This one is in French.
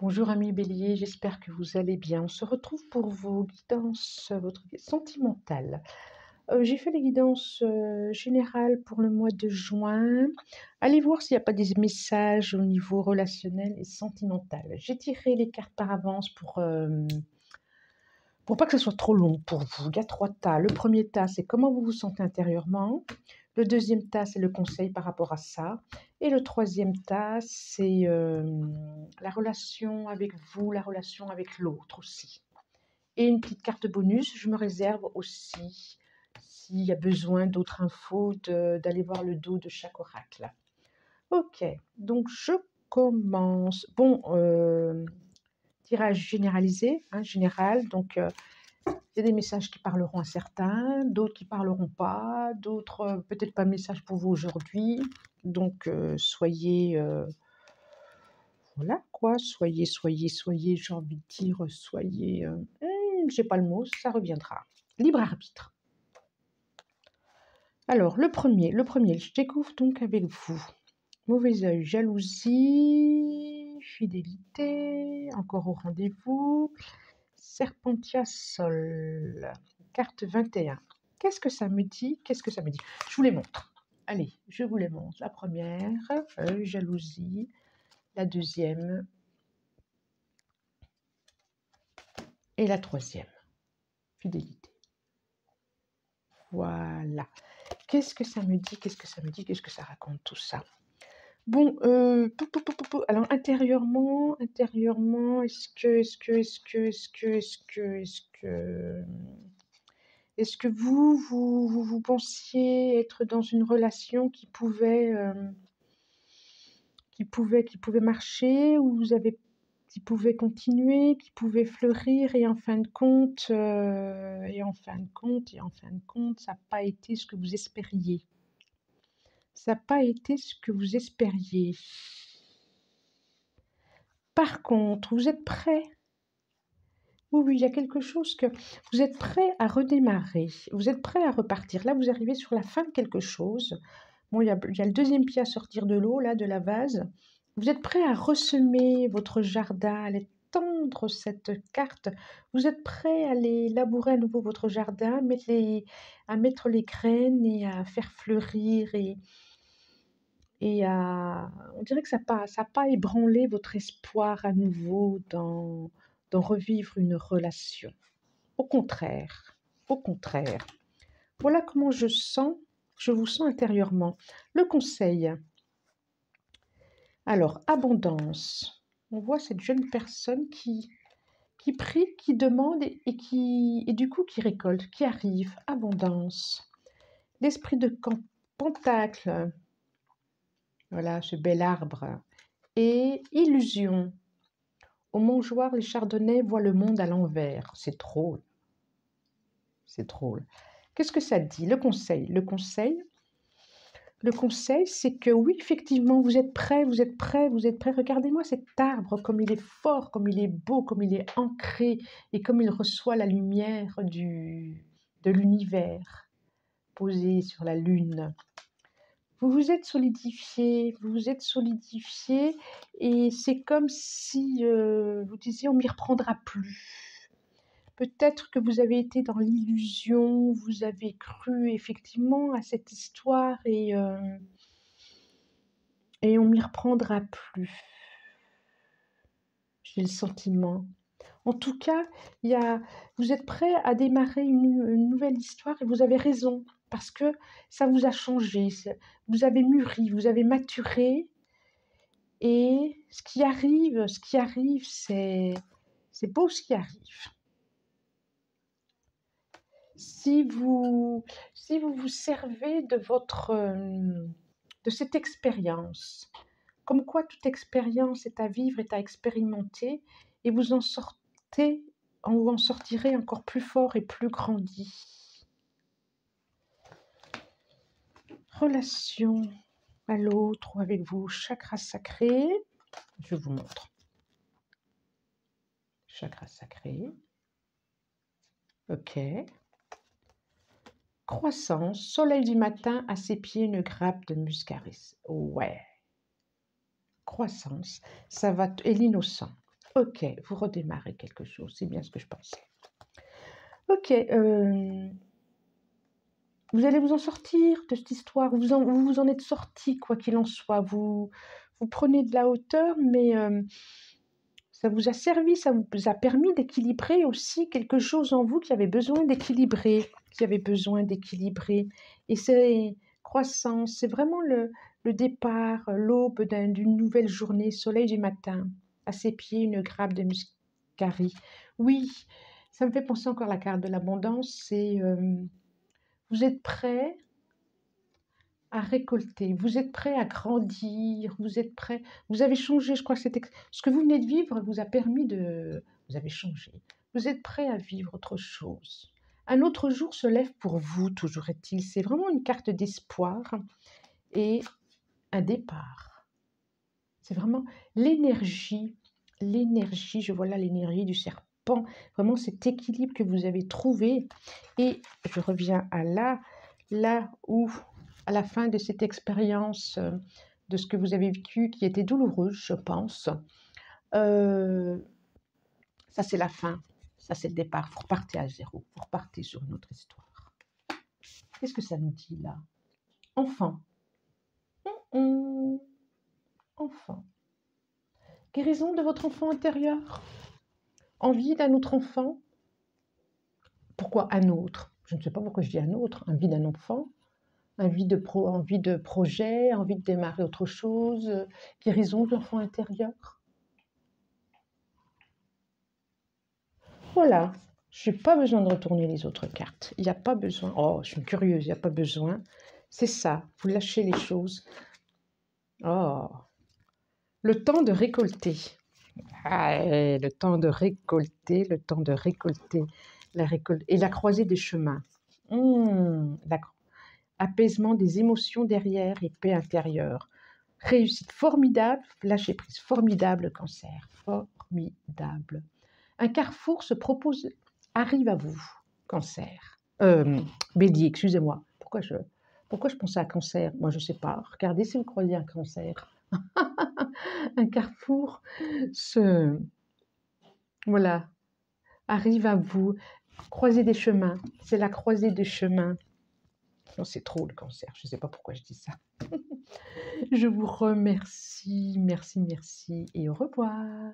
Bonjour amis Bélier, j'espère que vous allez bien. On se retrouve pour vos guidances, votre sentimentale. J'ai fait les guidances générales pour le mois de juin. Allez voir s'il n'y a pas des messages au niveau relationnel et sentimental. J'ai tiré les cartes par avance pour pas que ce soit trop long pour vous. Il y a 3 tas. Le premier tas, c'est comment vous vous sentez intérieurement. Le deuxième tas, c'est le conseil par rapport à ça. Et le troisième tas, c'est la relation avec vous, la relation avec l'autre aussi. Et une petite carte bonus, je me réserve aussi, s'il y a besoin d'autres infos, d'aller voir le dos de chaque oracle. Ok, donc je commence. Bon, tirage généralisé, hein, général, donc il y a des messages qui parleront à certains, d'autres qui parleront pas, d'autres peut-être pas de message pour vous aujourd'hui. Donc soyez, voilà quoi, soyez, j'ai envie de dire, soyez, j'ai pas le mot, ça reviendra. Libre arbitre. Alors le premier, je découvre donc avec vous. Mauvais œil, jalousie, fidélité, encore au rendez-vous. Serpentia Sol, carte 21. Qu'est-ce que ça me dit? Qu'est-ce que ça me dit? Je vous les montre. Allez, je vous les montre. La première, jalousie. La deuxième. Et la troisième, fidélité. Voilà. Qu'est-ce que ça me dit? Qu'est-ce que ça me dit? Qu'est-ce que ça raconte tout ça? Bon, alors intérieurement, est-ce que vous pensiez être dans une relation qui pouvait marcher, ou qui pouvait continuer, qui pouvait fleurir, et en fin de compte, ça n'a pas été ce que vous espériez. Ça n'a pas été ce que vous espériez. Par contre, vous êtes prêt. Oui, il y a quelque chose que vous êtes prêt à redémarrer. Vous êtes prêt à repartir. Là, vous arrivez sur la fin de quelque chose. Bon, il y a le deuxième pied à sortir de l'eau, là, de la vase. Vous êtes prêt à ressemer votre jardin, à aller tendre cette carte. Vous êtes prêt à aller labourer à nouveau votre jardin, à mettre les graines et à faire fleurir on dirait que ça n'a pas ébranlé votre espoir à nouveau d'en revivre une relation. Au contraire, au contraire. Voilà comment je vous sens intérieurement. Le conseil. Alors, abondance. On voit cette jeune personne qui prie, qui demande et du coup qui récolte, qui arrive. Abondance. L'esprit de Pentacle. Voilà, ce bel arbre. Et illusion. Au Montjoie, les Chardonnays voient le monde à l'envers. C'est drôle. C'est drôle. Qu'est-ce que ça dit? Le conseil. Le conseil, c'est que oui, effectivement, vous êtes prêts. Regardez-moi cet arbre, comme il est fort, comme il est beau, comme il est ancré et comme il reçoit la lumière de l'univers posée sur la lune. Vous vous êtes solidifié, et c'est comme si vous disiez on m'y reprendra plus. Peut-être que vous avez été dans l'illusion, vous avez cru effectivement à cette histoire et on m'y reprendra plus. J'ai le sentiment. En tout cas, vous êtes prêt à démarrer une nouvelle histoire et vous avez raison, parce que ça vous a changé, vous avez mûri, vous avez maturé, et ce qui arrive, c'est beau ce qui arrive. Si vous vous servez de cette expérience, comme quoi toute expérience est à vivre, est à expérimenter, et vous en sortirez encore plus fort et plus grandi. Relation à l'autre ou avec vous, chakra sacré, je vous montre. Chakra sacré, ok. Croissance, soleil du matin, à ses pieds une grappe de muscaris. Ouais. Croissance, ça va, et l'innocent. Ok, vous redémarrez quelque chose, c'est bien ce que je pensais. Ok, vous allez vous en sortir de cette histoire, vous en êtes sorti, quoi qu'il en soit. Vous prenez de la hauteur, mais ça vous a servi, ça vous a permis d'équilibrer aussi quelque chose en vous qui avait besoin d'équilibrer, qui avait besoin d'équilibrer. Et c'est croissance, c'est vraiment le départ, l'aube d'une nouvelle journée, soleil du matin, à ses pieds, une grappe de muscari. Oui, ça me fait penser encore à la carte de l'abondance, c'est vous êtes prêt à récolter, vous êtes prêt à grandir, vous êtes prêt, vous avez changé, je crois que c'était ce que vous venez de vivre vous a permis de, vous avez changé, vous êtes prêt à vivre autre chose. Un autre jour se lève pour vous, toujours est-il. C'est vraiment une carte d'espoir et un départ. C'est vraiment l'énergie, je vois là l'énergie du serpent, vraiment cet équilibre que vous avez trouvé. Et je reviens à là où, à la fin de cette expérience, de ce que vous avez vécu, qui était douloureuse, je pense, euh, ça c'est la fin, ça c'est le départ, vous repartez à zéro, vous repartez sur une autre histoire. Qu'est-ce que ça nous dit là? Enfant. Hum, enfant. Guérison de votre enfant intérieur. Envie d'un autre enfant. Pourquoi un autre? Je ne sais pas pourquoi je dis un autre. Envie d'un enfant, envie de projet, envie de démarrer autre chose, guérison de l'enfant intérieur. Voilà, je n'ai pas besoin de retourner les autres cartes. Il n'y a pas besoin. Oh, je suis curieuse, il n'y a pas besoin. C'est ça, vous lâchez les choses. Oh, le temps de récolter. Ah, le temps de récolter, le temps de récolter. La récolte et la croisée des chemins. Apaisement des émotions derrière et paix intérieure. Réussite formidable, lâcher prise formidable, cancer, formidable. Un carrefour se propose, arrive à vous, cancer. Bélier, excusez-moi. Pourquoi je pensais à cancer? Moi, je ne sais pas. Regardez si vous croyez à un cancer. Un carrefour voilà, arrive à vous. Croisée des chemins. C'est la croisée des chemins. Non, c'est trop le cancer. Je ne sais pas pourquoi je dis ça. Je vous remercie. Merci, merci et au revoir.